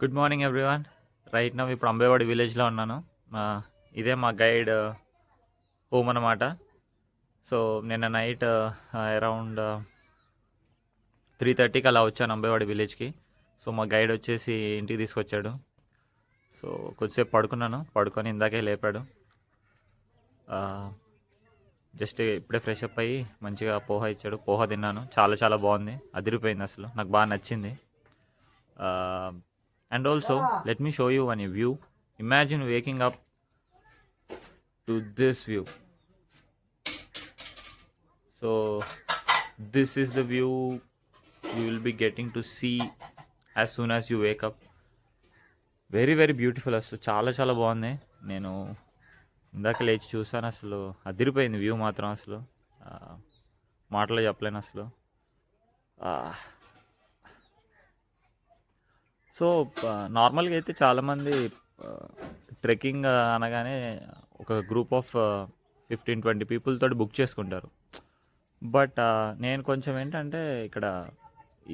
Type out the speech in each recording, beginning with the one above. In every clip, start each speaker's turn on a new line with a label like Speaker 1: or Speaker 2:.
Speaker 1: Good morning everyone. Right now ఇప్పుడు అంబేవాడి విలేజ్లో ఉన్నాను. ఇదే మా గైడ్ హోమ్ అనమాట. సో నిన్న నైట్ అరౌండ్ 3:30కి అలా వచ్చాను అంబేవాడి విలేజ్కి. సో మా గైడ్ వచ్చేసి ఇంటికి తీసుకొచ్చాడు. సో కొద్దిసేపు పడుకొని ఇందాకే లేపాడు. జస్ట్ ఇప్పుడే ఫ్రెష్ అప్ అయ్యి మంచిగా పోహా ఇచ్చాడు. పోహా తిన్నాను, చాలా చాలా బాగుంది, అదిరిపోయింది, అసలు నాకు బాగా నచ్చింది. And also, let me show you one view. Imagine waking up to this view. So, this is the view you will be getting to see as soon as you wake up. Very very beautiful, అసలు చాలా చాలా బాగుంది. నేను ఇందాక లేచి చూసాను, అసలు అదిరిపోయింది వ్యూ మాత్రం. అసలు మాటలో చెప్పలేను అసలు. సో నార్మల్గా అయితే చాలామంది ట్రెక్కింగ్ అనగానే ఒక గ్రూప్ ఆఫ్ 15-20 పీపుల్ తోటి బుక్ చేసుకుంటారు. బట్ నేను కొంచెం ఏంటంటే ఇక్కడ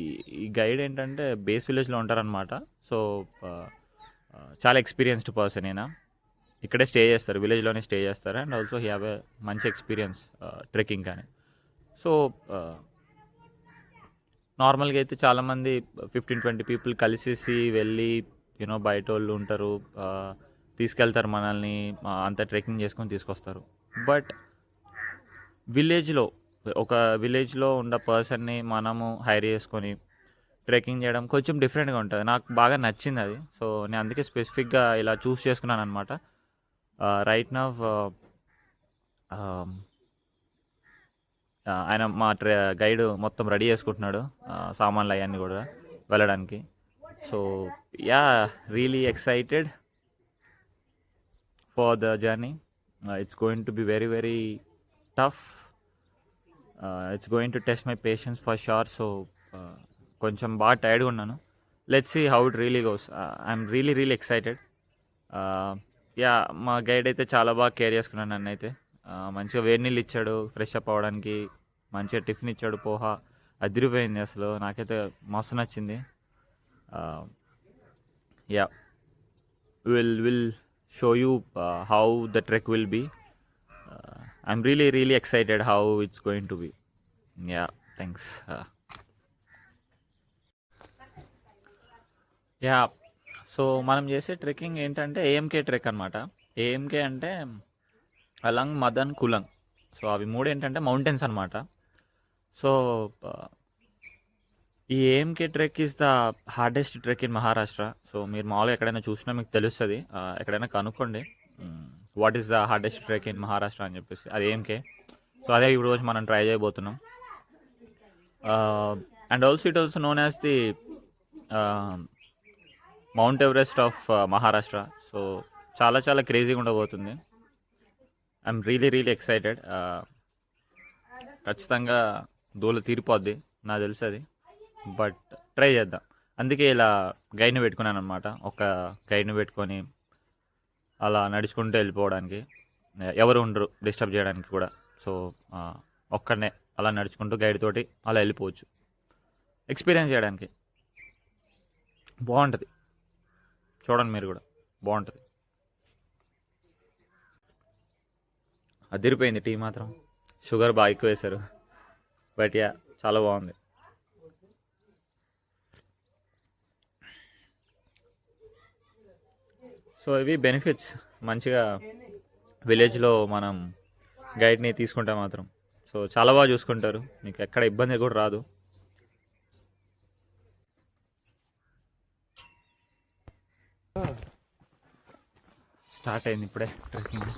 Speaker 1: ఈ ఈ గైడ్ ఏంటంటే బేస్ విలేజ్లో ఉంటారనమాట. సో చాలా ఎక్స్పీరియన్స్డ్ పర్సన్ అయినా ఇక్కడే స్టే చేస్తారు, విలేజ్లోనే స్టే చేస్తారు. And also he have a మంచి ఎక్స్పీరియన్స్ ట్రెక్కింగ్ కానీ. సో నార్మల్గా అయితే చాలామంది 15-20 పీపుల్ కలిసేసి వెళ్ళి బయట వాళ్ళు ఉంటారు, తీసుకెళ్తారు మనల్ని, అంత ట్రెక్కింగ్ చేసుకొని తీసుకొస్తారు. బట్ విలేజ్లో ఉన్న పర్సన్ని మనము హైర్ చేసుకొని ట్రెక్కింగ్ చేయడం కొంచెం డిఫరెంట్గా ఉంటుంది. నాకు బాగా నచ్చింది అది. సో నేను అందుకే స్పెసిఫిక్గా ఇలా చూస్ చేసుకున్నాను అనమాట. రైట్ నవ్ ఆయన మా గైడ్ మొత్తం రెడీ చేసుకుంటున్నాడు, సామాన్లు అవన్నీ కూడా వెళ్ళడానికి. So ya, really excited for the journey. It's going to be very very tough. It's going to test my patience for sure. So కొంచెం బాగా టైర్డ్గా ఉన్నాను. Let's see how it really goes. I'm really excited. Ya, మా guide అయితే చాలా బాగా care చేసుకున్నాను నన్ను అయితే. మంచిగా వేడి నీళ్ళు ఇచ్చాడు ఫ్రెష్ అప్ అవ్వడానికి, మంచిగా టిఫిన్ ఇచ్చాడు, పోహా అదిరిపోయింది, అసలు నాకైతే మస్తు నచ్చింది. Ya, will show you how the trek will be. I'm really excited how it's going to be. Ya, thanks. Ya, so మనం చేసే ట్రెక్కింగ్ ఏంటంటే ఏఎంకే ట్రెక్ అనమాట. ఏఎంకే అంటే అలంగ్, మదన్, కులంగ్. సో అవి మూడు ఏంటంటే మౌంటైన్స్ అనమాట. సో ఈ AMK trek is the hardest trek in Maharashtra. So మీరు మామూలుగా ఎక్కడైనా చూసినా మీకు తెలుస్తుంది, ఎక్కడైనా కనుక్కోండి what is the hardest trek in Maharashtra అని చెప్పేసి, అది ఏఎంకే. సో అదే ఇప్పుడు రోజు మనం ట్రై చేయబోతున్నాం. And also it also known as the mount Everest of Maharashtra. So చాలా చాలా క్రేజీగా ఉండబోతుంది. I'm really excited. ఖచ్చితంగా దూల తీరిపోద్ది, నాకు తెలుసు అది. బట్ ట్రై చేద్దాం. అందుకే ఇలా గైడ్ని పెట్టుకున్నాను అనమాట. ఒక గైడ్ని పెట్టుకొని అలా నడుచుకుంటూ వెళ్ళిపోవడానికి, ఎవరు ఉండరు డిస్టర్బ్ చేయడానికి కూడా. సో ఒక్కడనే అలా నడుచుకుంటూ గైడ్ తోటి అలా వెళ్ళిపోవచ్చు, ఎక్స్పీరియన్స్ చేయడానికి బాగుంటుంది. చూడండి మీరు కూడా, బాగుంటుంది. అదిరిపోయింది టీ మాత్రం. షుగర్ బాగా ఎక్కువ వేశారు, బట్ యా చాలా బాగుంది. సో ఇవి బెనిఫిట్స్, మంచిగా విలేజ్లో మనం గైడ్ని తీసుకుంటే మాత్రం. సో చాలా బాగా చూసుకుంటారు, మీకు ఎక్కడ ఇబ్బంది కూడా రాదు. స్టార్ట్ అయింది ఇప్పుడే ట్రెక్కింగ్.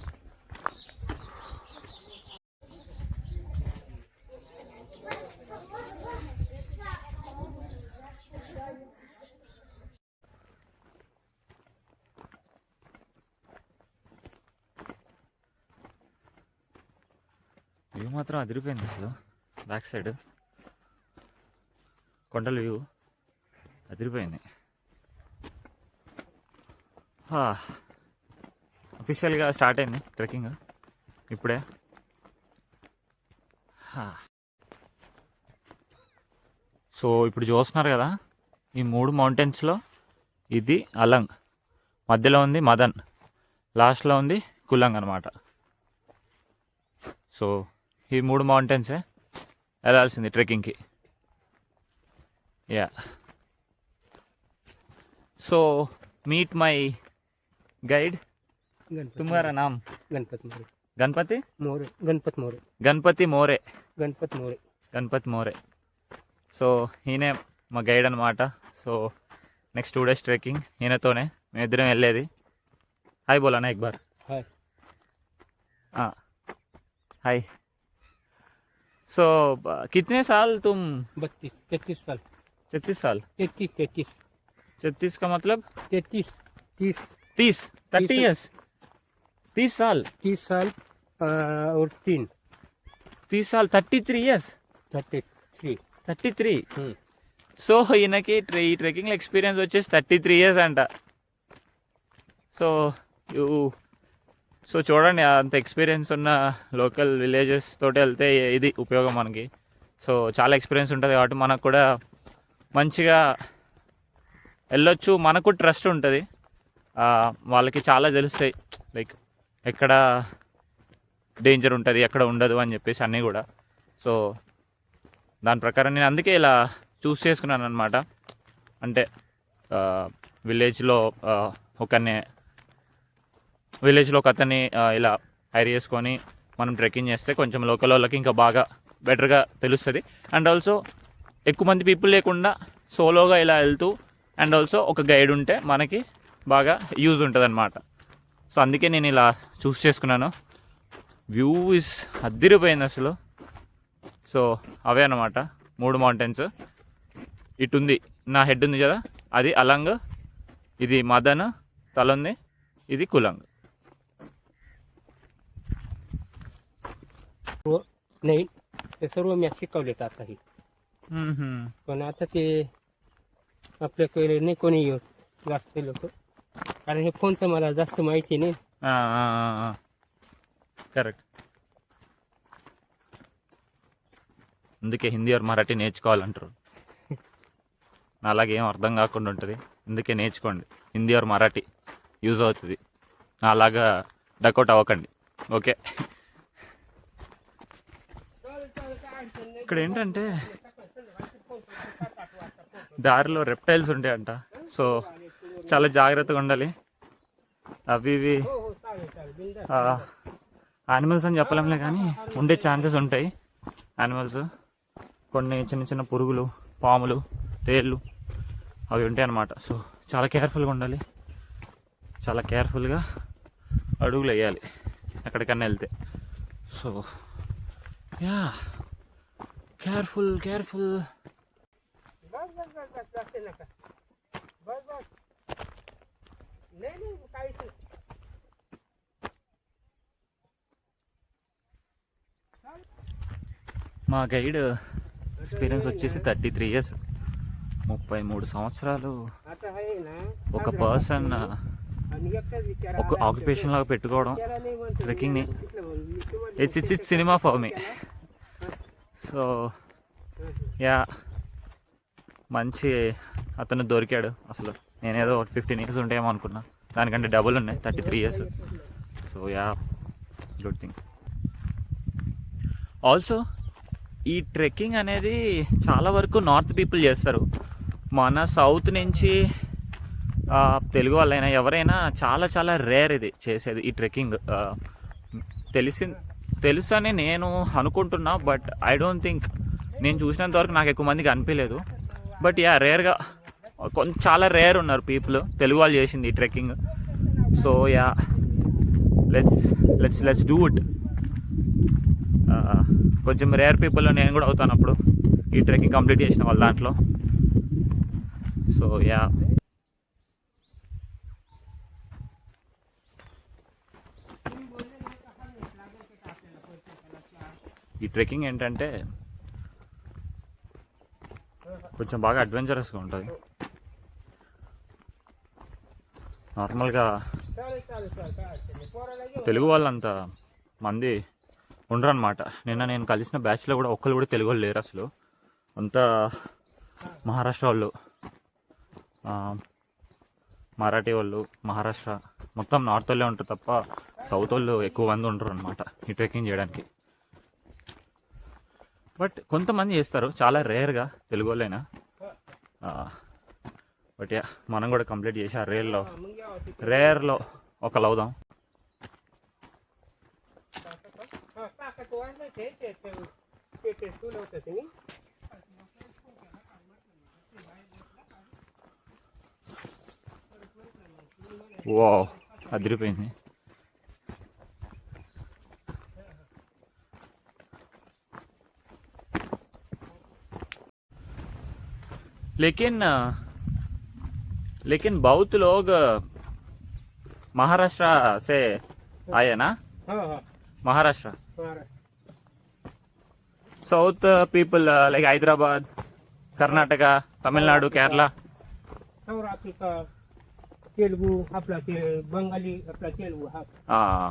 Speaker 1: వ్యూ మాత్రం అదిరిపోయింది, అసలు బ్యాక్ సైడ్ కొండల వ్యూ అదిరిపోయింది. అఫీషియల్గా స్టార్ట్ అయింది ట్రెక్కింగ్ ఇప్పుడే. సో ఇప్పుడు చూస్తున్నారు కదా, ఈ 3 మౌంటైన్స్లో ఇది అలంగ్, మధ్యలో ఉంది మదన్, లాస్ట్లో ఉంది కులంగ్ అనమాట. సో ఈ 3 మౌంటైన్సే వెళ్ళాల్సింది ట్రెక్కింగ్కి. Yeah, so meet my guide. तुम्हारा नाम?
Speaker 2: गणपत मोरे.
Speaker 1: गणपति
Speaker 2: मोरे. गणपत मोरे.
Speaker 1: గణపతి మోరే.
Speaker 2: गणपत मोरे.
Speaker 1: గణపతి మోరే. సో ఈయనే మా గైడ్ అనమాట. సో నెక్స్ట్ 2 days ట్రెక్కింగ్ ఈయనతోనే మేమిద్దరం వెళ్ళేది. హాయ్ బోలానా ఎక్ బార్.
Speaker 2: हाय.
Speaker 1: हाय. सो कितने साल तुम?
Speaker 2: 32 33 साल.
Speaker 1: 36 साल.
Speaker 2: 33
Speaker 1: 36 का मतलब
Speaker 2: 33 30
Speaker 1: 30 30 years. 30 साल.
Speaker 2: 30 साल और 3
Speaker 1: 30 साल 33 years.
Speaker 2: 33.
Speaker 1: 33. సో ఈయనకి ఈ ట్రెక్కింగ్ ఎక్స్పీరియన్స్ వచ్చేసి 33 years అంట. సో చూడండి, అంత ఎక్స్పీరియన్స్ ఉన్న లోకల్ విలేజెస్ తోటి వెళ్తే ఇది ఉపయోగం మనకి. సో చాలా ఎక్స్పీరియన్స్ ఉంటుంది కాబట్టి మనకు కూడా మంచిగా వెళ్ళొచ్చు. మనకు ట్రస్ట్ ఉంటుంది, వాళ్ళకి చాలా తెలుస్తాయి లైక్ ఎక్కడ డేంజర్ ఉంటుంది ఎక్కడ ఉండదు అని చెప్పేసి అన్నీ కూడా. సో దాని ప్రకారం నేను అందుకే ఇలా చూస్ చేసుకున్నాను అనమాట. అంటే విలేజ్లో ఒక అతన్ని ఇలా హైర్ చేసుకొని మనం ట్రెక్కింగ్ చేస్తే కొంచెం లోకల్ వాళ్ళకి ఇంకా బాగా బెటర్గా తెలుస్తుంది. అండ్ ఆల్సో ఎక్కువ మంది పీపుల్ లేకుండా సోలోగా ఇలా వెళ్తూ అండ్ ఆల్సో ఒక గైడ్ ఉంటే మనకి బాగా యూజ్ ఉంటుంది అనమాట. సో అందుకే నేను ఇలా చూస్ చేసుకున్నాను. వ్యూ ఇస్ అద్దిరిపోయింది అసలు. సో అవే అనమాట 3 మౌంటైన్స్. ఇటు ఉంది నా హెడ్ ఉంది కదా, అది అలంగ్, ఇది మదన్ తల ఉంది, ఇది కులంగ్.
Speaker 2: नाही, ते सर्व मी शिकवलेत आता हे. पण आता ते आपल्याकडे नाही कोणी येत जास्त लोक, कारण हे फोनचं मला जास्त माहिती नाही.
Speaker 1: కరెక్ట్. అందుకే హిందీ ఆర్ మరాఠీ నేర్చుకోవాలంటారు. నా అలాగే ఏం అర్థం కాకుండా ఉంటుంది, అందుకే నేర్చుకోండి. హిందీ ఆర్ మరాఠీ యూజ్ అవుతుంది. నా అలాగా డకౌట్ అవ్వకండి, ఓకే? ఇక్కడ ఏంటంటే దారిలో రెప్టైల్స్ ఉంటాయంట. సో చాలా జాగ్రత్తగా ఉండాలి. అవి ఇవి యానిమల్స్ అని చెప్పలేంలే కానీ ఉండే ఛాన్సెస్ ఉంటాయి. యానిమల్స్ కొన్ని చిన్న చిన్న పురుగులు, పాములు, తేళ్ళు అవి ఉంటాయి అన్నమాట. సో చాలా కేర్ఫుల్గా ఉండాలి, చాలా కేర్ఫుల్గా అడుగులు వేయాలి ఎక్కడికన్నా వెళ్తే. So yeah, careful careful. మా గైడ్ ఎక్స్పీరియన్స్ వచ్చేసి 33 years, 33 సంవత్సరాలు. ఒక పర్సన్ ఒక ఆక్యుపేషన్ లాగా పెట్టుకోవడం ట్రెక్కింగ్ని, it's cinema for me. So yeah, మంచి అతను దొరికాడు. అసలు నేనేదో 15 years ఉంటాయేమో అనుకున్నా, దానికంటే డబుల్ ఉన్నాయి, 33 years. So yeah, good thing. Also ఈ ట్రెక్కింగ్ అనేది చాలా వరకు నార్త్ పీపుల్ చేస్తారు. మన సౌత్ నుంచి తెలుగు వాళ్ళైనా ఎవరైనా చాలా చాలా రేర్ ఇది చేసేది, ఈ ట్రెక్కింగ్. తెలుసు అని నేను అనుకుంటున్నా, బట్ ఐ డోంట్ థింక్, నేను చూసినంత వరకు నాకు ఎక్కువ మందికి అనిపించలేదు. బట్ యా, రేర్గా చాలా రేర్ ఉన్నారు పీపుల్ తెలుగు వాళ్ళు చేసింది ఈ trekking. So yeah, let's do it. కొంచెం రేర్ పీపుల్లో నేను కూడా అవుతాను అప్పుడు, ఈ ట్రెక్కింగ్ కంప్లీట్ చేసిన వాళ్ళ దాంట్లో. సో యా, ఈ ట్రెక్కింగ్ ఏంటంటే కొంచెం బాగా అడ్వెంచరస్గా ఉంటుంది. నార్మల్గా తెలుగు వాళ్ళంత మంది ఉండరు అనమాట. నిన్న నేను కలిసిన బ్యాచ్లో కూడా ఒక్కరు కూడా తెలుగు వాళ్ళు లేరు అసలు, అంతా మహారాష్ట్ర వాళ్ళు. మరాఠీ వాళ్ళు, మహారాష్ట్ర మొత్తం నార్త్ వాళ్ళే ఉంటారు తప్ప సౌత్ వాళ్ళు ఎక్కువ మంది ఉండరు అనమాట ఈ ట్రెక్కింగ్ చేయడానికి. బట్ కొంతమంది చేస్తారు, చాలా రేర్గా తెలుగు వాళ్ళైనా. బట్ యా, మనం కూడా కంప్లీట్ చేసి ఆ రేర్లో ఒకళ్ళు అవుదాం. వా, అదిరిపోయింది. लेकिन लेकिन बहुत लोग महाराष्ट्र से आए ना.
Speaker 2: हाँ हाँ
Speaker 1: महाराष्ट्र
Speaker 2: हमारा
Speaker 1: south people like Hyderabad, Karnataka, Tamil Nadu, Kerala.
Speaker 2: और आपका तेलुगू आपला ते बंगाली आपला तेलुगू हा
Speaker 1: हाँ,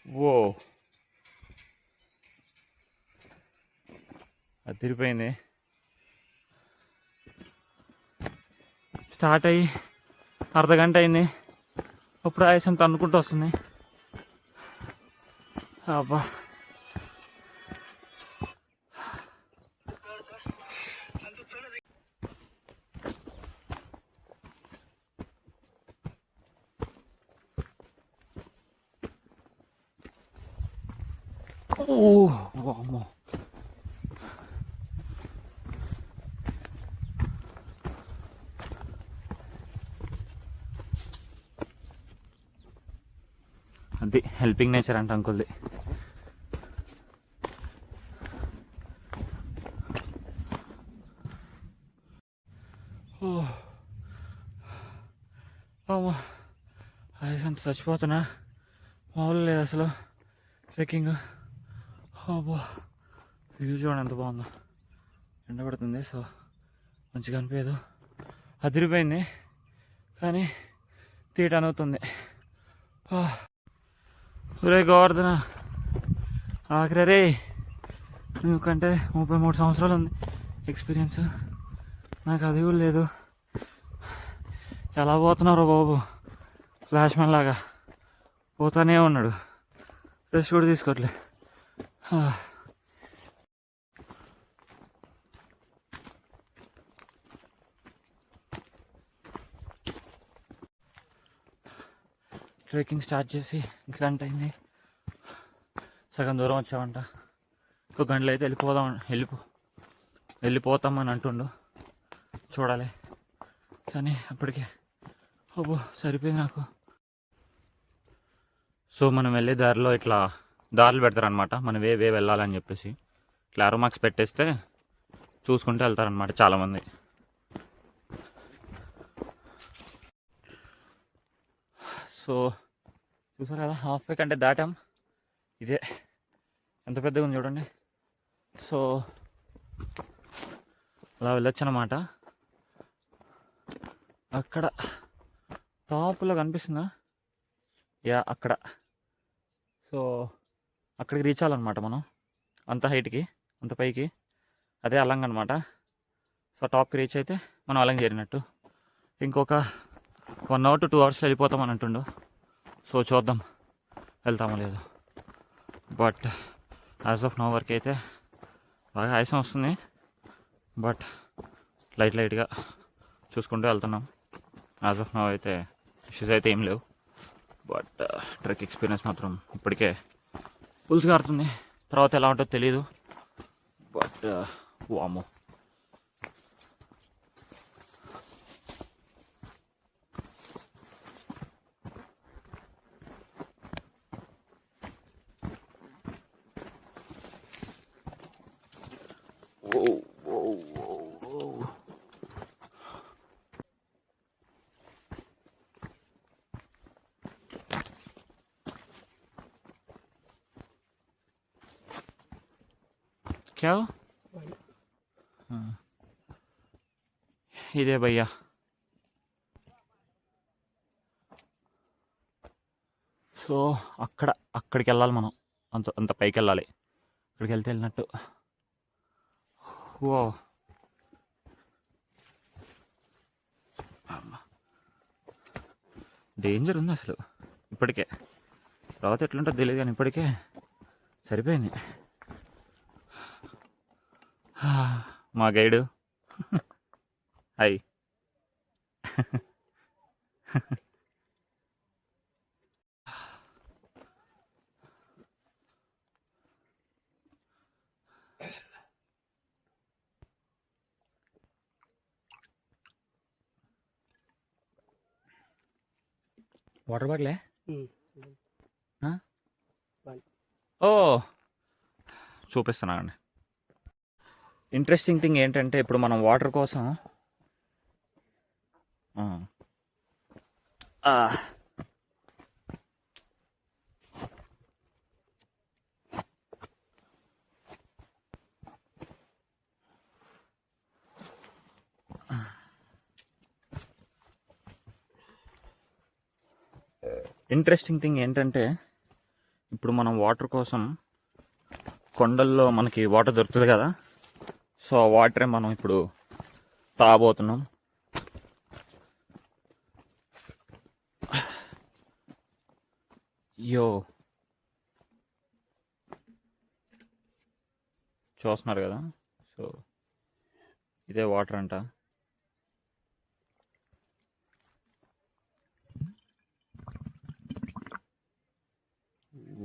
Speaker 1: वो అదిరిపోయింది. స్టార్ట్ అయ్యి అర్ధగంట అయింది, అప్పుడు ఆయాసం తన్నుకుంటూ వస్తుంది. అబ్బా, అమ్మో. అది హెల్పింగ్ నేచర్ అంట అంకుల్ది. అమ్మా, ఆయాసం చచ్చిపోతున్నా, మామూలు లేదు అసలు ట్రెక్కింగ్. అబ్బో, వ్యూ చూడండి ఎంత బాగుందో. ఎండ పడుతుంది, సో మంచిగా అనిపించదు. అదిరిపోయింది కానీ తీయటం అవుతుంది. ఒరే గోవర్ధన, ఆఖరి రే, నీకంటే 33 సంవత్సరాలు ఉంది ఎక్స్పీరియన్స్, నాకు అది కూడా లేదు. ఎలా పోతున్నారో బాబు, ఫ్లాష్ మ్యాన్ లాగా పోతానే ఉన్నాడు, రెస్ట్ కూడా తీసుకోవట్లే. ట్రెక్కింగ్ స్టార్ట్ చేసి గంట అయింది, సగం దూరం వచ్చామంట. ఇంకో గంటలో అయితే వెళ్ళిపోతామని అంటుండు, చూడాలి. కానీ అప్పటికే అబ్బో సరిపోయింది నాకు. సో మనం వెళ్ళే దారిలో ఇట్లా దారులు పెడతారనమాట, మనం వే వెళ్ళాలని చెప్పేసి ఇట్లా ఆరో మార్క్స్ పెట్టేస్తే చూసుకుంటూ వెళ్తారనమాట చాలామంది. సో చూసారు కదా, హాఫ్ వే కంటే దాటాం. ఇదే ఎంత పెద్దగా ఉంది చూడండి. సో అలా వెళ్ళొచ్చు అన్నమాట. అక్కడ టాప్లో కనిపిస్తుందా, యా అక్కడ. సో అక్కడికి రీచ్ అవ్వాలన్నమాట మనం, అంత హైట్కి, అంత పైకి. అదే అలంగ్ అనమాట. సో టాప్కి రీచ్ అయితే మనం అలంగ్ చేరినట్టు. ఇంకొక 1 hour to 2 hours వెళ్ళిపోతామని అంటుండు. సో చూద్దాం వెళ్తామో లేదు. బట్ యాజ్ ఆఫ్ నో వరకు అయితే బాగా ఆయాసం వస్తుంది, బట్ లైట్గా చూసుకుంటూ వెళ్తున్నాం. యాజ్ ఆఫ్ నో అయితే ఇష్యూస్ అయితే ఏం లేవు. బట్ ట్రెక్ ఎక్స్పీరియన్స్ మాత్రం ఇప్పటికే పుల్స్గా ఆడుతుంది. తర్వాత ఎలా ఉంటుందో తెలీదు. బట్ వామో, क्या हो? हाँ, ఇదే భయ్యా సో అక్కడికి వెళ్ళాలి మనం. అంత అంత పైకి వెళ్ళాలి. అక్కడికి వెళ్తే వెళ్ళినట్టు. ఓ డేంజర్ ఉంది అసలు ఇప్పటికే. తర్వాత ఎట్లుంటుందో తెలియదు కానీ ఇప్పటికే సరిపోయింది. మా గైడు హాయ్. వాటర్ బాటిలే. ఓ చూపిస్తున్నానండి. ఇంట్రెస్టింగ్ థింగ్ ఏంటంటే ఇప్పుడు మనం వాటర్ కోసం ఇంట్రెస్టింగ్ థింగ్ ఏంటంటే ఇప్పుడు మనం వాటర్ కోసం కొండల్లో మనకి వాటర్ దొరుకుతుంది కదా. సో ఆ వాటరే మనం ఇప్పుడు తాగబోతున్నాం. యో చూస్తున్నారు కదా. సో ఇదే వాటర్ అంట.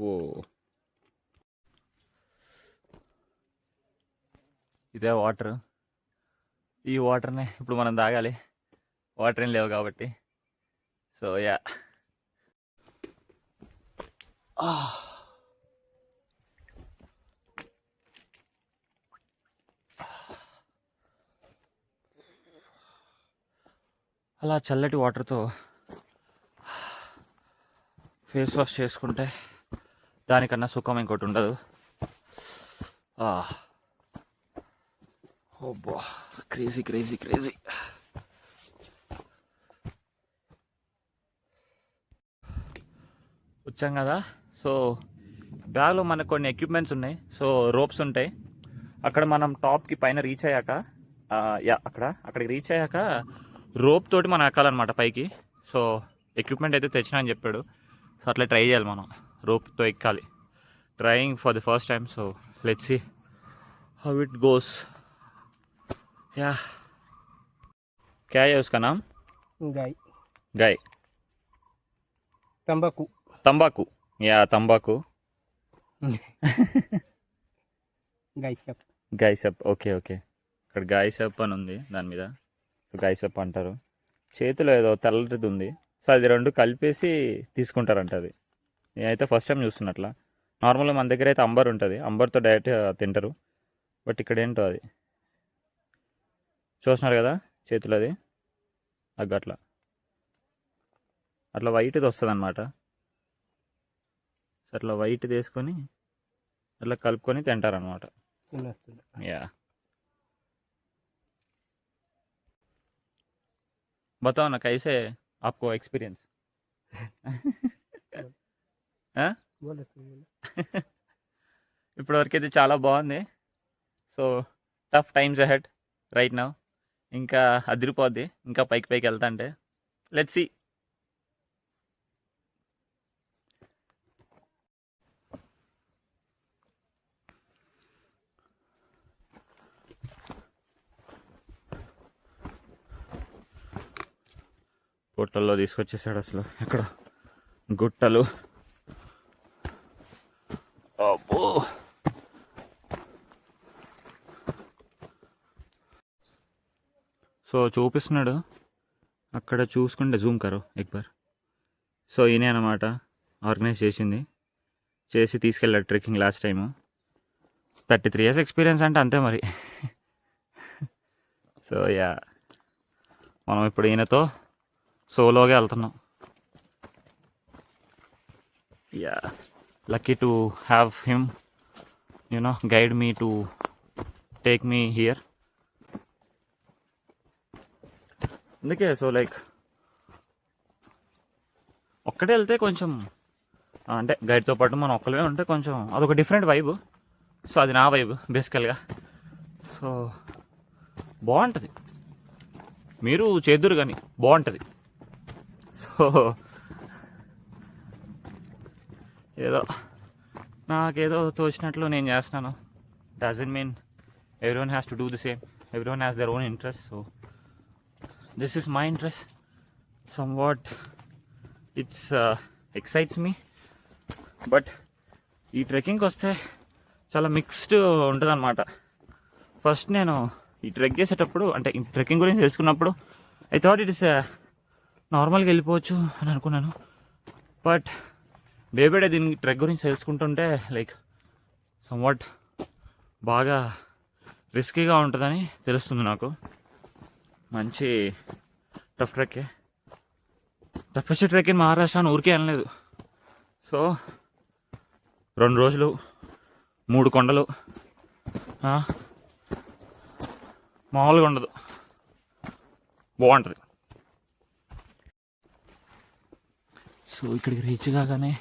Speaker 1: ఓ ఇదే వాటర్. ఈ వాటర్నే ఇప్పుడు మనం తాగాలి. వాటర్ ఏం లేవు కాబట్టి. సో యా అలా చల్లటి వాటర్తో ఫేస్ వాష్ చేసుకుంటే దానికన్నా సుఖం ఇంకోటి ఉండదు. ఓబ్బా క్రేజీ క్రేజీ క్రేజీ. వచ్చాం కదా. సో బ్యాగ్లో మనకు కొన్ని ఎక్విప్మెంట్స్ ఉన్నాయి. సో రోప్స్ ఉంటాయి. అక్కడ మనం టాప్కి పైన రీచ్ అయ్యాక అక్కడికి రీచ్ అయ్యాక రోప్ తోటి మనం ఎక్కాలన్నమాట పైకి. సో ఎక్విప్మెంట్ అయితే తెచ్చినా అని చెప్పాడు. సో అట్లా ట్రై చేయాలి మనం. రోప్తో ఎక్కాలి. Trying for the first time. So let's see how it goes. या क्या है उसका नाम?
Speaker 2: गाय
Speaker 1: गाय
Speaker 2: तंबाकू
Speaker 1: तंबाकू या तंबाकू
Speaker 2: గైసప్
Speaker 1: గైసప్. Okay okay. ఇక్కడ గైసప్ అని ఉంది దాని మీద. సో గైసప్ అంటారు. చేతిలో ఏదో తెల్లటిది ఉంది. సో అది రెండు కలిపేసి తీసుకుంటారంట. అది నేనైతే ఫస్ట్ టైం చూస్తున్నట్లా. నార్మల్గా మన దగ్గర అయితే అంబర్ ఉంటుంది. అంబర్తో డైరెక్ట్ తింటారు. బట్ ఇక్కడ ఏంటో అది చూస్తున్నారు కదా చేతిలో. అది అట్లా అట్లా వైట్ది వస్తుంది అనమాట. అట్లా వైట్ది వేసుకొని అట్లా కలుపుకొని తింటారనమాట. యా बताओ ना कैसे आपको एक्सपीरियंस? ఇప్పటివరకు అయితే చాలా బాగుంది. So tough times ahead right now. ఇంకా అదిరిపోద్ది ఇంకా పైకి పైకి వెళ్తా అంటే. Let's see. పొట్టల్లో తీసుకొచ్చేసాడు అసలు. ఎక్కడ గుట్టలు. అబ్బో సో చూపిస్తున్నాడు అక్కడ. చూసుకుంటే జూమ్ కరో ఎక్ బార్. సో ఈయనే అనమాట ఆర్గనైజ్ చేసి తీసుకెళ్ళాడు trekking last time. 33 years experience అంటే అంతే మరి. సో యా మనం ఇప్పుడు ఈయనతో సోలోగా వెళ్తున్నాం. Yeah lucky to have him guide me to take me here. అందుకే సో లైక్ ఒక్కటే వెళ్తే కొంచెం అంటే గైడ్తో పాటు మనం ఒక్కలమే ఉంటే కొంచెం అదొక డిఫరెంట్ వైబ్. సో అది నా వైబ్ బేసికల్గా. సో బాగుంటుంది, మీరు చేదురు కానీ బాగుంటుంది. సో ఏదో నాకేదో తోచినట్లు నేను చేస్తున్నాను. Doesn't mean everyone has to do the same. Everyone has their own interest. So this is my interest. Some what it's excites me. But ఈ ట్రెక్కింగ్కి వస్తే చాలా మిక్స్డ్ ఉంటుంది అనమాట. ఫస్ట్ నేను ఈ ట్రెక్ చేసేటప్పుడు, అంటే ఈ ట్రెక్కింగ్ గురించి తెలుసుకున్నప్పుడు, ఐ థాట్ ఇట్ ఇస్ నార్మల్గా వెళ్ళిపోవచ్చు అని అనుకున్నాను. బట్ డే బై డే దీని ట్రెక్ గురించి తెలుసుకుంటుంటే లైక్ సమ్వాట్ బాగా రిస్కీగా ఉంటుందని తెలుస్తుంది నాకు. మంచి టఫ్ ట్రెక్కే. టఫెస్ట్ ట్రెక్ ఇన్ మహారాష్ట్ర అని ఊరికే అనలేదు. సో 2 రోజులు 3 కొండలు మామూలుగా ఉండదు, బాగుంటుంది. సో ఇక్కడికి రీచ్ కాగానే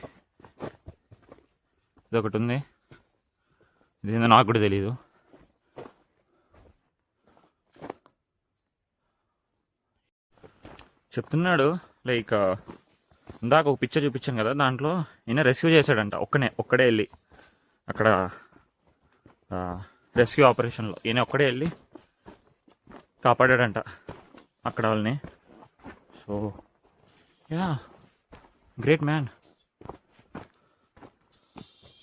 Speaker 1: ఇదొకటి ఉంది, ఇదేందో నాకు కూడా తెలీదు. చెప్తున్నాడు లైక్ ఇందాక ఒక పిక్చర్ చూపించాను కదా, దాంట్లో ఈయన రెస్క్యూ చేశాడంట. ఒక్కడే వెళ్ళి అక్కడ రెస్క్యూ ఆపరేషన్లో ఈయన ఒక్కడే వెళ్ళి కాపాడాడంట అక్కడ వాళ్ళని. So yeah, great man.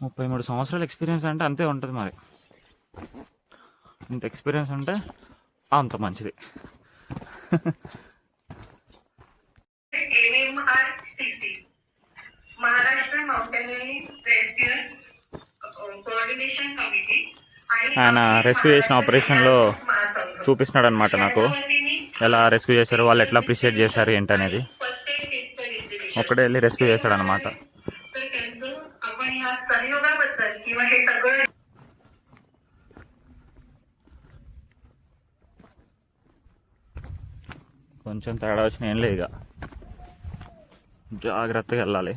Speaker 1: 33 సంవత్సరాల ఎక్స్పీరియన్స్ అంటే అంతే ఉంటుంది మరి. ఇంత ఎక్స్పీరియన్స్ ఉంటే అంత మంచిది.
Speaker 3: Maharashtra mountaineering rescue coordination committee
Speaker 1: ఆయన రెస్క్యూ చేసిన ఆపరేషన్లో చూపిస్తున్నాడు అనమాట నాకు, ఎలా రెస్క్యూ చేశారు, వాళ్ళు ఎట్లా అప్రిషియేట్ చేశారు ఏంటనేది. ఒక్కడే వెళ్ళి రెస్క్యూ చేశాడు అనమాట.
Speaker 3: आपण ह्या सहयोगाबद्दल किंवा हे सगळं
Speaker 1: కొంచెం తేడా వచ్చిన ఏం లేదు, ఇక జాగ్రత్తగా వెళ్ళాలి.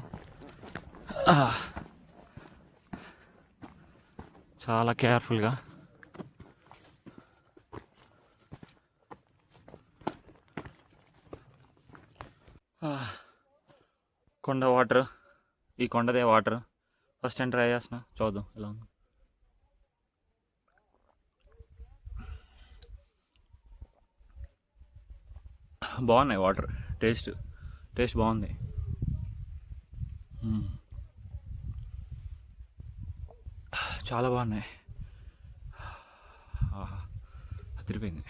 Speaker 1: చాలా కేర్ఫుల్గా. కొండ వాటర్, ఈ కొండదే వాటర్. ఫస్ట్ టైం ట్రై చేస్తున్నా, చూద్దాం ఎలా ఉంది. బాగున్నాయి వాటర్, టేస్ట్ బాగుంది. చాలా బాగున్నాయి. అదిరిపోయింది,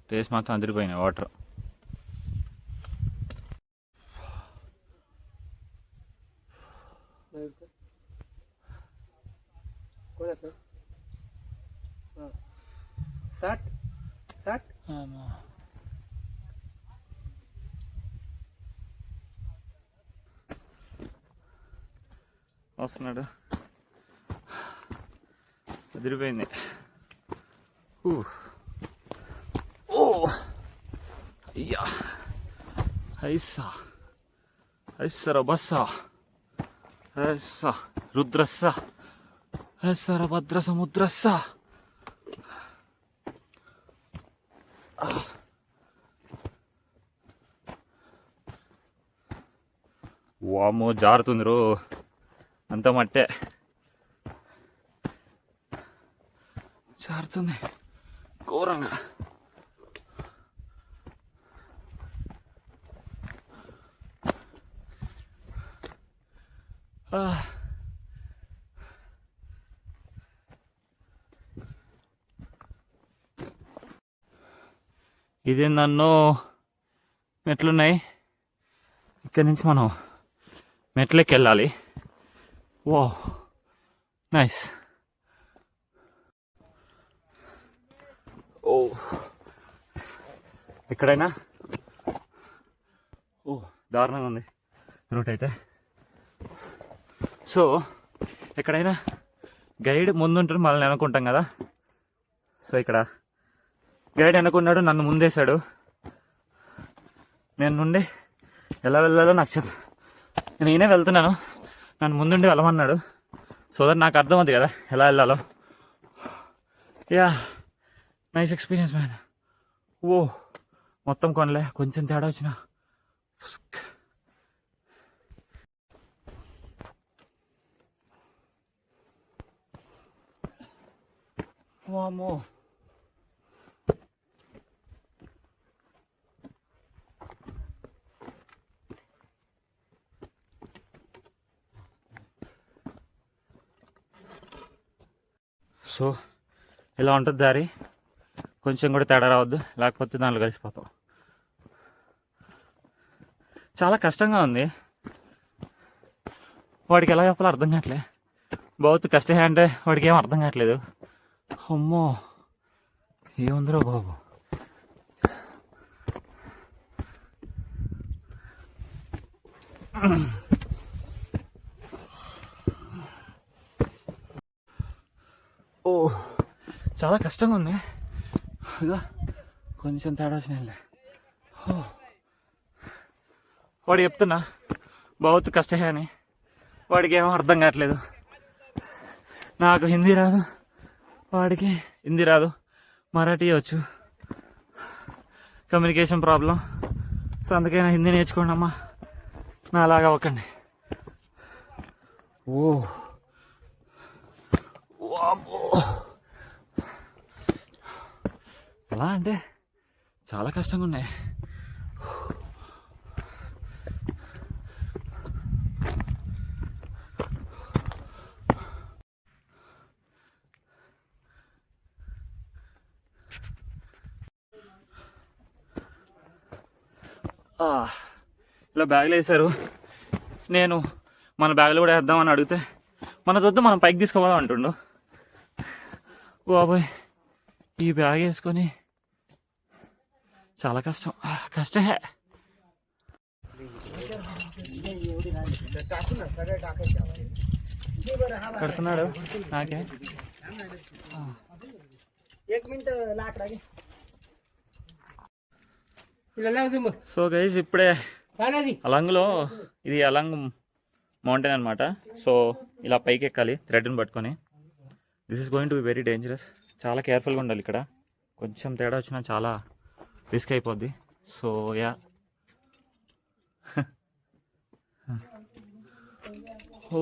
Speaker 1: టేస్ట్ మాత్రం అదిరిపోయినాయి వాటర్. వస్తున్నాడు, అదిరిపోయింది. ఓ అయ్యా, ఐసా ఐసర బస్సా ఐసా రుద్రస్స ఐసర భద్ర సముద్రస్స. వామ్మో, జారుతుంది రో, అంత మట్టే జారుతుంది ఘోరంగా. ఇదే నన్ను మెట్లున్నాయి, ఇక్కడి నుంచి మనం మెట్లకి వెళ్ళాలి. వా నైస్. ఓ ఎక్కడైనా దారుణంగా ఉంది రూట్ అయితే. సో ఎక్కడైనా గైడ్ ముందుంటాడు, మనల్ని అనుకుంటాం కదా. సో ఇక్కడ గైడ్ అనుకున్నాడు, నన్ను ముందేశాడు. నేను నుండి ఎలా వెళ్ళాలో నాకు నేనే వెళ్తున్నాను, నన్ను ముందుండి వెళ్ళమన్నాడు. సో దట్ నాకు అర్థమవుతుంది కదా ఎలా వెళ్ళాలో. Yeah, nice experience man. ఓ మొత్తం కొనలే, కొంచెం తేడా వచ్చిన. వామ్మో, సో ఇలా ఉంటుంది దారి. కొంచెం కూడా తేడా రావద్దు, లేకపోతే దాంట్లో కలిసిపోతాం. చాలా కష్టంగా ఉంది, వాడికి ఎలా చెప్పాలో అర్థం కావట్లే. బహుత్ కష్ట అంటే వాడికి ఏం అర్థం కావట్లేదు. అమ్మో ఏముందిరో బాబు. ఓ చాలా కష్టంగా ఉంది. ఇదో కొంచెం తేడా వచ్చినాయిలే. వాడు చెప్తున్నా బహుత్ కష్ట అని, వాడికి ఏమో అర్థం కావట్లేదు. నాకు హిందీ రాదు, వాడికి హిందీ రాదు, మరాఠీ వచ్చు. Communication problem. సో అందుకైనా హిందీ నేర్చుకోండి అమ్మా, నా అలాగా అవ్వకండి. ఓ వామ్మో, ఎలా అంటే చాలా కష్టంగా ఉన్నాయి. ఇలా బ్యాగులు వేశారు. నేను మన బ్యాగులు కూడా వేద్దామని అడిగితే మన దొద్దు మనం పైకి తీసుకోవాలి అంటుండు. బాబోయ్, ఈ బ్యాగ్ వేసుకొని చాలా కష్టం. కష్టమే. కడుతున్నాడు నాకే. సో గైజ్ ఇప్పుడే అలంగ్లో, ఇది అలంగ్ మౌంటైన్ అనమాట. సో ఇలా పైకి ఎక్కాలి థ్రెడ్ని పట్టుకొని. This is going to be very dangerous. చాలా కేర్ఫుల్గా ఉండాలి ఇక్కడ. కొంచెం తేడా వచ్చినా చాలా రిస్క్ అయిపోద్ది. సో యా, ఓ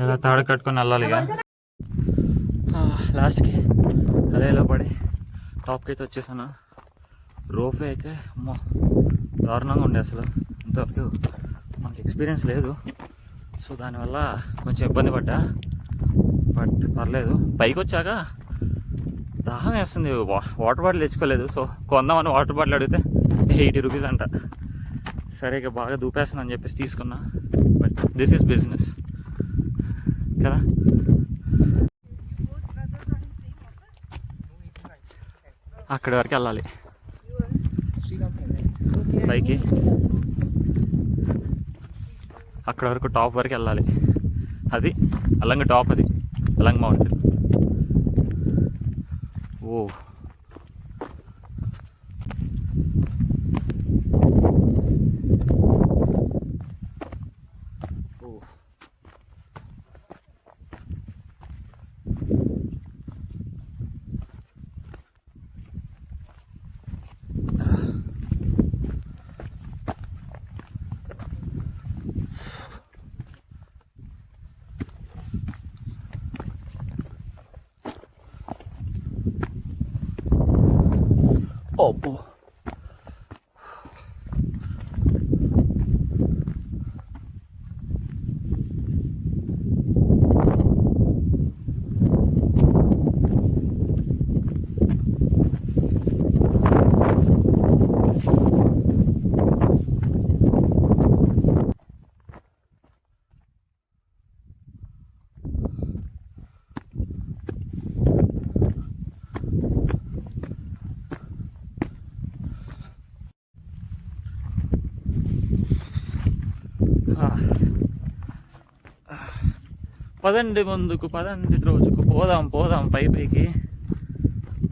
Speaker 1: ఇలా తాడు కట్టుకొని వెళ్ళాలి ఇక. లాస్ట్కి అదేలో పడి టాప్కి అయితే వచ్చేసాను. రోపే అయితే అమ్మో దారుణంగా ఉండే అసలు. ఇంతవరకు మనకి ఎక్స్పీరియన్స్ లేదు, సో దానివల్ల కొంచెం ఇబ్బంది పడ్డా. బట్ పర్లేదు. పైకి వచ్చాక దాహం వేస్తుంది. వాటర్ బాటిల్ తెచ్చుకోలేదు, సో కొందామని వాటర్ బాటిల్ అడిగితే 80 రూపీస్ అంట. సరే ఇక బాగా దూపేస్తుందని చెప్పేసి తీసుకున్నా. బట్ దిస్ ఈస్ బిజినెస్ కదా. అక్కడి వరకు వెళ్ళాలి పైకి, అక్కడ వరకు టాప్ వరకు వెళ్ళాలి. అది అలంగ టాప్, అది అలంగ మౌంటైన్. ఓ అబ్బో, పదండి ముందుకు, పదండి రోజుకు, పోదాం పోదాం పైకి,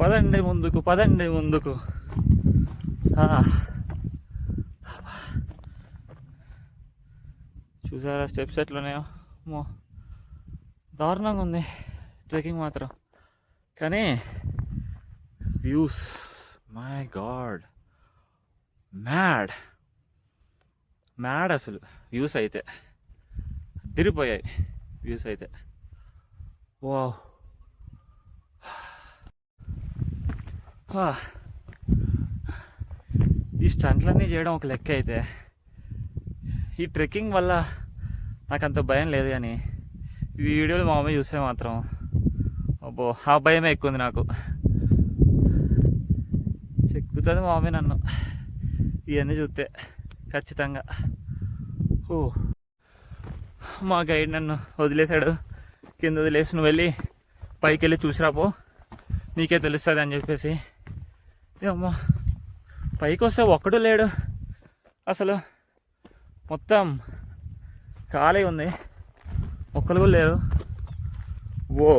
Speaker 1: పదండి ముందుకు, పదండి ముందుకు. చూసారా స్టెప్స్ ఎట్లున్నాయో? దారుణంగా ఉంది ట్రెక్కింగ్ మాత్రం. కానీ వ్యూస్, మై గాడ్, మ్యాడ్ అసలు. వ్యూస్ అయితే అదిరిపోయాయి, వ్యూస్ అయితే. వావ్. ఈ స్టంట్లన్నీ చేయడం ఒక లెక్క అయితే, ఈ ట్రెక్కింగ్ వల్ల నాకు అంత భయం లేదు. కానీ ఈ వీడియోలు మా మమ్మీ చూస్తే మాత్రం అబ్బో ఆ భయమే ఎక్కువ ఉంది నాకు. చెక్కుతుంది మా మమ్మీ నన్ను ఇవన్నీ చూస్తే ఖచ్చితంగా. మా గైడ్ నన్ను వదిలేశాడు, కింద వదిలేసి నువ్వు వెళ్ళి పైకి వెళ్ళి చూసిరాపో, నీకే తెలుస్తుంది అని చెప్పేసి. అమ్మా పైకి వస్తే ఒక్కడు లేడు అసలు, మొత్తం ఖాళీ ఉంది, ఒక్కరు కూడా లేరు. ఓ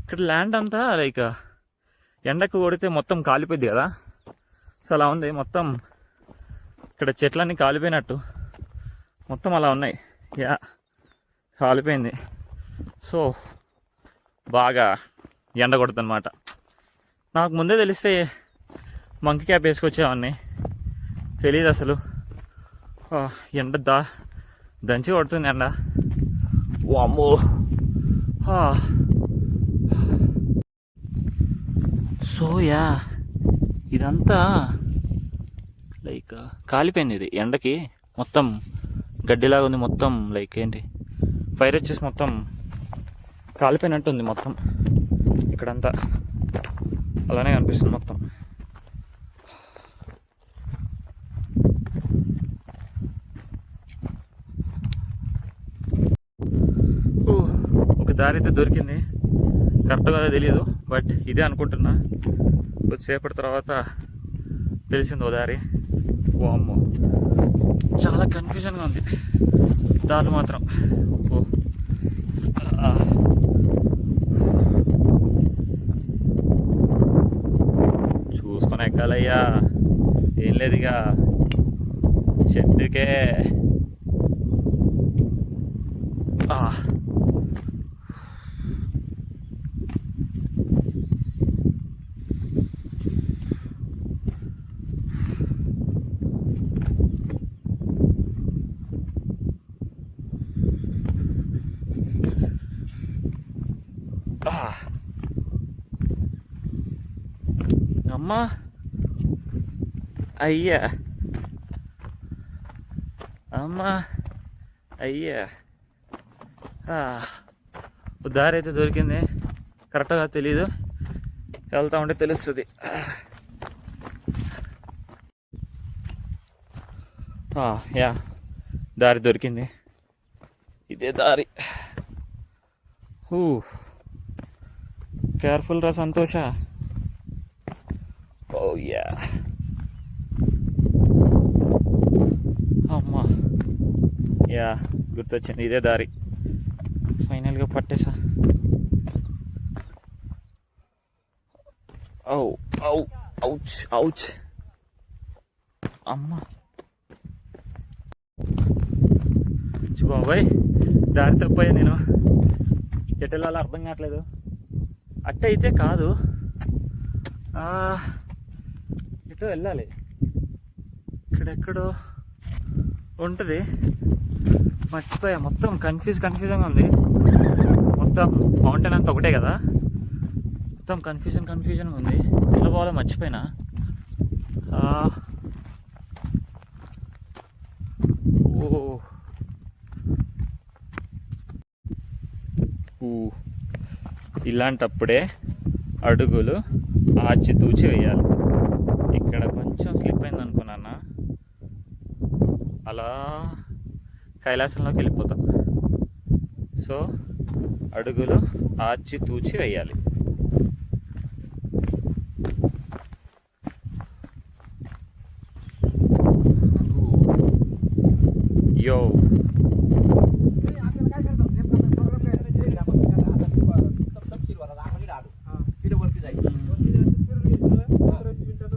Speaker 1: ఇక్కడ ల్యాండ్ అంతా లైక్ ఎండకు కొడితే మొత్తం కాలిపోయింది కదా, సో అలా ఉంది మొత్తం. ఇక్కడ చెట్లన్నీ కాలిపోయినట్టు మొత్తం అలా ఉన్నాయి. యా కాలిపోయింది. సో బాగా ఎండ కొడుతుంది అనమాట. నాకు ముందే తెలిస్తే మంకీ క్యాప్ వేసుకొచ్చేవాడిని, తెలియదు అసలు. ఎండ దంచి కొడుతుంది ఎండ. వామ్మో. సో యా ఇదంతా లైక్ కాలిపోయింది. ఇది ఎండకి మొత్తం గడ్డిలాగా ఉంది, మొత్తం లైక్ ఏంటి ఫైర్ వచ్చేసి మొత్తం కాలిపోయినట్టుంది మొత్తం. ఇక్కడంతా అలానే కనిపిస్తుంది మొత్తం. ఒక దారి అయితే దొరికింది, కరెక్ట్గా తెలియదు, బట్ ఇదే అనుకుంటున్నా. కొద్దిసేపటి తర్వాత తెలిసింది ఓ దారి. ఓ అమ్మో చాలా కన్ఫ్యూజన్గా ఉంది దారి మాత్రం. ఓ చూసుకొని ఎక్కాలయ్యా, ఏం లేదు ఇక చెట్టుకే. అమ్మా అయ్యా, అమ్మా అయ్యా. దారి అయితే దొరికింది, కరెక్ట్గా తెలీదు, వెళ్తా ఉంటే తెలుస్తుంది. యా దారి దొరికింది, ఇదే దారి. కేర్ఫుల్ రా సంతోష. ఓ యా. అమ్మా యా గుర్తొచ్చింది, ఇదే దారి. ఫైనల్గా పట్టేసా. ఔ ఔ ఔచ్ ఔచ్. అమ్మా బాబాయ్ దారి తప్పయ్యా, నేను ఎటు వెళ్ళాలో అర్థం కావట్లేదు. అట్ట అయితే కాదు, ఎటో వెళ్ళాలి, ఇక్కడెక్కడో ఉంటుంది, మర్చిపోయా. మొత్తం కన్ఫ్యూజన్గా ఉంది. మొత్తం మౌంటైన్ అంతా ఒకటే కదా, మొత్తం కన్ఫ్యూజన్గా ఉంది. ఎట్లా పోవాలో మర్చిపోయినా. ఇలాంటప్పుడే అడుగులు ఆచితూచి వేయాలి. ఇక్కడ కొంచెం స్లిప్ అయింది అనుకున్నా, అలా కైలాసంలోకి వెళ్ళిపోతాం. సో అడుగులు ఆచితూచి వేయాలి. యో
Speaker 4: वरती जायचं